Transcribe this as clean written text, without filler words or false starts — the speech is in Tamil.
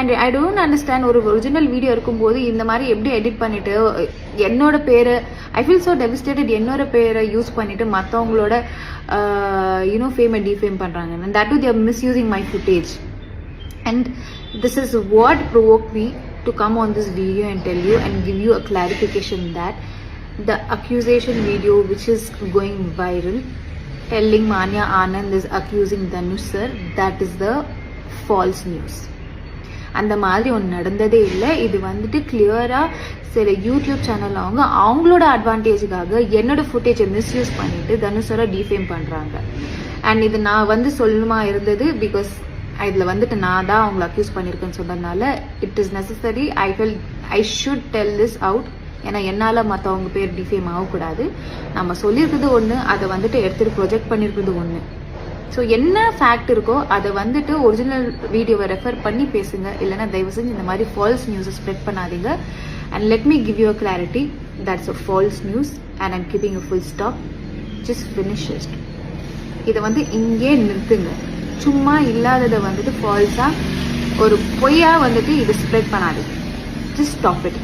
அண்ட் ஐ டோன்ட் அண்டர்ஸ்டாண்ட் ஒரு ஒரிஜினல் வீடியோ இருக்கும்போது இந்த மாதிரி எப்படி எடிட் பண்ணிட்டு என்னோட பேரை ஐ ஃபீல் ஸோ டெவிஸ்டேட்டட் என்னோட பேரை யூஸ் பண்ணிட்டு மற்றவங்களோட ஃபேமை டிஃபேம் பண்ணுறாங்க and that too they are misusing my footage and this is what provoked me to come on this video and tell you and give you a clarification that the accusation video which is going viral telling Manya Anand is accusing Dhanush sir, that is the false news. அந்த மாதிரி ஒன்று நடந்ததே இல்லை. இது வந்துட்டு கிளியராக சில யூடியூப் சேனல் அவங்களோட அட்வான்டேஜுக்காக என்னோட ஃபுட்டேஜை மிஸ்யூஸ் பண்ணிட்டு தனுஷரை டிஃபேம் பண்ணுறாங்க. அண்ட் இது நான் சொல்லணுமா இருந்தது பிகாஸ் இதில் வந்துட்டு நான் தான் அவங்களை அக்யூஸ் பண்ணியிருக்கேன்னு சொன்னதுனால it is necessary. I should tell this out. ஏன்னா என்னால் மற்றவங்க பேர் டிஃபேம் ஆகக்கூடாது. நம்ம சொல்லியிருக்கிறது ஒன்று, அதை வந்துட்டு எடுத்துகிட்டு ப்ரொஜெக்ட் பண்ணியிருக்கிறது ஒன்று. ஸோ என்ன ஃபேக்ட் இருக்கோ அதை வந்துட்டு ஒரிஜினல் வீடியோவை ரெஃபர் பண்ணி பேசுங்க. இல்லைன்னா தயவு செஞ்சு இந்த மாதிரி ஃபால்ஸ் நியூஸை ஸ்ப்ரெட் பண்ணாதீங்க. And let me give you a clarity, that's a false news and I'm keeping a full stop. Just finish it. இதை இங்கே நிறுத்துங்க. சும்மா இல்லாததை வந்துட்டு ஃபால்ஸாக ஒரு பொய்யா வந்துட்டு இதை ஸ்ப்ரெட் பண்ணாதீங்க. Just stop it.